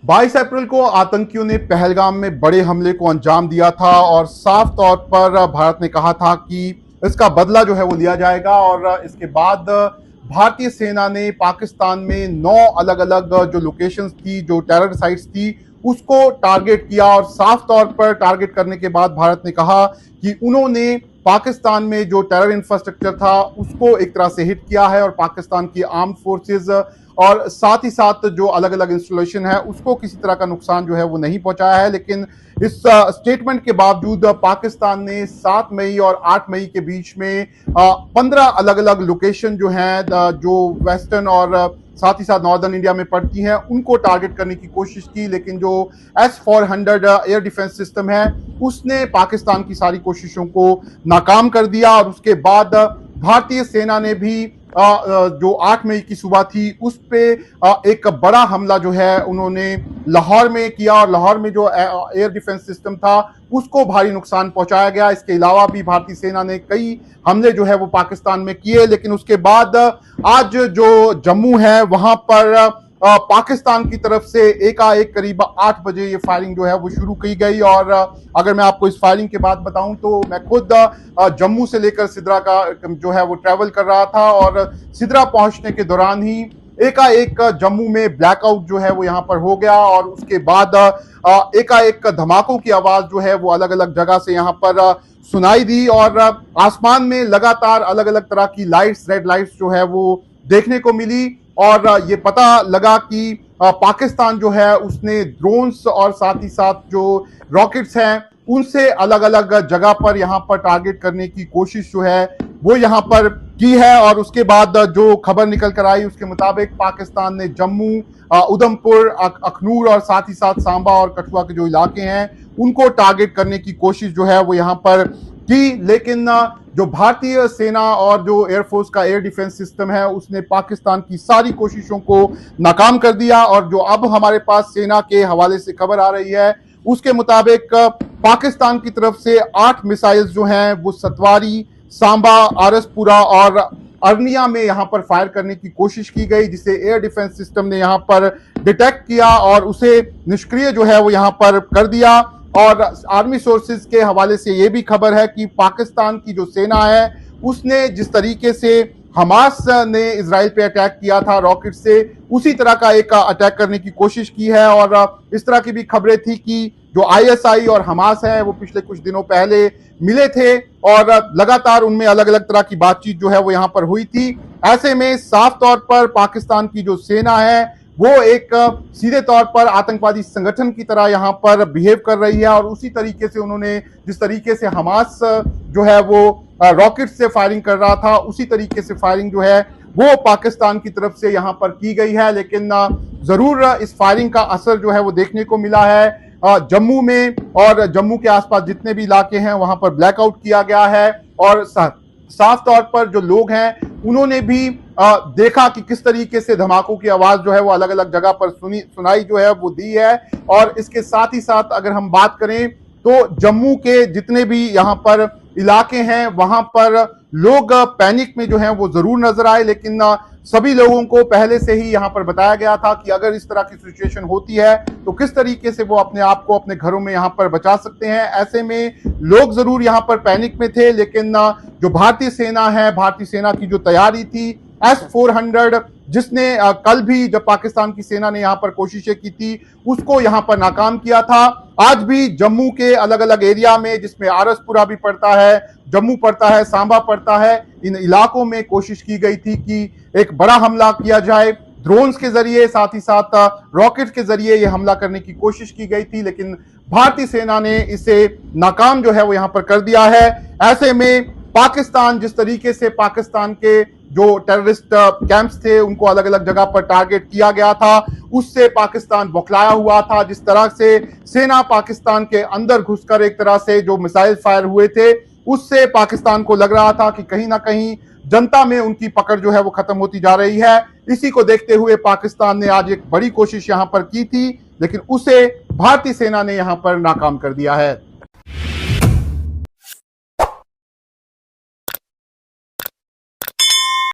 22 अप्रैल को आतंकियों ने पहलगाम में बड़े हमले को अंजाम दिया था और साफ तौर पर भारत ने कहा था कि इसका बदला जो है वो लिया जाएगा। और इसके बाद भारतीय सेना ने पाकिस्तान में 9 अलग अलग जो लोकेशंस थी, जो टेरर साइट्स थी, उसको टारगेट किया। और साफ तौर पर टारगेट करने के बाद भारत ने कहा कि उन्होंने पाकिस्तान में जो टेरर इंफ्रास्ट्रक्चर था उसको एक तरह से हिट किया है और पाकिस्तान की आर्म्ड फोर्सेस और साथ ही साथ जो अलग अलग इंस्टॉलेशन है उसको किसी तरह का नुकसान जो है वो नहीं पहुंचाया है। लेकिन इस स्टेटमेंट के बावजूद पाकिस्तान ने 7 मई और 8 मई के बीच में 15 अलग अलग लोकेशन जो हैं, जो वेस्टर्न और साथ ही साथ नॉर्दर्न इंडिया में पड़ती हैं, उनको टारगेट करने की कोशिश की। लेकिन जो S-400 एयर डिफेंस सिस्टम है उसने पाकिस्तान की सारी कोशिशों को नाकाम कर दिया। और उसके बाद भारतीय सेना ने भी जो 8 मई की सुबह थी उस पे एक बड़ा हमला जो है उन्होंने लाहौर में किया और लाहौर में जो एयर डिफेंस सिस्टम था उसको भारी नुकसान पहुंचाया गया। इसके अलावा भी भारतीय सेना ने कई हमले जो है वो पाकिस्तान में किए। लेकिन उसके बाद आज जो जम्मू है वहां पर पाकिस्तान की तरफ से एकाएक करीब 8 बजे ये फायरिंग जो है वो शुरू की गई। और अगर मैं आपको इस फायरिंग के बाद बताऊं तो मैं खुद जम्मू से लेकर सिद्रा का जो है वो ट्रैवल कर रहा था और सिद्रा पहुंचने के दौरान ही एकाएक जम्मू में ब्लैकआउट जो है वो यहाँ पर हो गया। और उसके बाद एकाएक धमाकों की आवाज जो है वो अलग अलग जगह से यहाँ पर सुनाई दी और आसमान में लगातार अलग अलग तरह की लाइट्स, रेड लाइट्स जो है वो देखने को मिली। और ये पता लगा कि पाकिस्तान जो है उसने ड्रोन्स और साथ ही साथ जो रॉकेट्स हैं उनसे अलग अलग जगह पर यहाँ पर टारगेट करने की कोशिश जो है वो यहाँ पर की है। और उसके बाद जो खबर निकल कर आई उसके मुताबिक पाकिस्तान ने जम्मू, उधमपुर, अखनूर और साथ ही साथ सांबा और कठुआ के जो इलाके हैं उनको टारगेट करने की कोशिश जो है वो यहाँ पर की। लेकिन जो भारतीय सेना और जो एयरफोर्स का एयर डिफेंस सिस्टम है उसने पाकिस्तान की सारी कोशिशों को नाकाम कर दिया। और जो अब हमारे पास सेना के हवाले से खबर आ रही है उसके मुताबिक पाकिस्तान की तरफ से 8 मिसाइल्स जो हैं वो सतवारी, सांबा, आरसपुरा और अर्निया में यहाँ पर फायर करने की कोशिश की गई, जिसे एयर डिफेंस सिस्टम ने यहाँ पर डिटेक्ट किया और उसे निष्क्रिय जो है वो यहाँ पर कर दिया। और आर्मी सोर्सेज के हवाले से ये भी खबर है कि पाकिस्तान की जो सेना है उसने जिस तरीके से हमास ने इजराइल पे अटैक किया था रॉकेट से, उसी तरह का एक अटैक करने की कोशिश की है। और इस तरह की भी खबरें थी कि जो ISI और हमास है वो पिछले कुछ दिनों पहले मिले थे और लगातार उनमें अलग अलग तरह की बातचीत जो है वो यहाँ पर हुई थी। ऐसे में साफ तौर पर पाकिस्तान की जो सेना है वो एक सीधे तौर पर आतंकवादी संगठन की तरह यहाँ पर बिहेव कर रही है। और उसी तरीके से उन्होंने जिस तरीके से हमास जो है वो रॉकेट से फायरिंग कर रहा था उसी तरीके से फायरिंग जो है वो पाकिस्तान की तरफ से यहाँ पर की गई है। लेकिन जरूर इस फायरिंग का असर जो है वो देखने को मिला है जम्मू में, और जम्मू के आसपास जितने भी इलाके हैं वहां पर ब्लैकआउट किया गया है। और साफ तौर पर जो लोग हैं उन्होंने भी देखा कि किस तरीके से धमाकों की आवाज जो है वो अलग अलग जगह पर सुनाई जो है वो दी है। और इसके साथ ही साथ अगर हम बात करें तो जम्मू के जितने भी यहाँ पर इलाके हैं वहां पर लोग पैनिक में जो है वो जरूर नजर आए। लेकिन सभी लोगों को पहले से ही यहाँ पर बताया गया था कि अगर इस तरह की सिचुएशन होती है तो किस तरीके से वो अपने आप को अपने घरों में यहाँ पर बचा सकते हैं। ऐसे में लोग जरूर यहाँ पर पैनिक में थे। लेकिन जो भारतीय सेना है, भारतीय सेना की जो तैयारी थी S-400 जिसने कल भी जब पाकिस्तान की सेना ने यहाँ पर कोशिशें की थी उसको यहाँ पर नाकाम किया था। आज भी जम्मू के अलग अलग एरिया में, जिसमें आरसपुरा भी पड़ता है, जम्मू पड़ता है, सांबा पड़ता है, इन इलाकों में कोशिश की गई थी कि एक बड़ा हमला किया जाए ड्रोन्स के जरिए, साथ ही साथ रॉकेट के जरिए ये हमला करने की कोशिश की गई थी। लेकिन भारतीय सेना ने इसे नाकाम जो है वो यहाँ पर कर दिया है। ऐसे में पाकिस्तान जिस तरीके से पाकिस्तान के जो टेररिस्ट कैंप्स थे उनको अलग अलग जगह पर टारगेट किया गया था उससे पाकिस्तान बौखलाया हुआ था। जिस तरह से सेना पाकिस्तान के अंदर घुसकर एक तरह से जो मिसाइल फायर हुए थे उससे पाकिस्तान को लग रहा था कि कहीं ना कहीं जनता में उनकी पकड़ जो है वो खत्म होती जा रही है। इसी को देखते हुए पाकिस्तान ने आज एक बड़ी कोशिश यहाँ पर की थी, लेकिन उसे भारतीय सेना ने यहाँ पर नाकाम कर दिया है।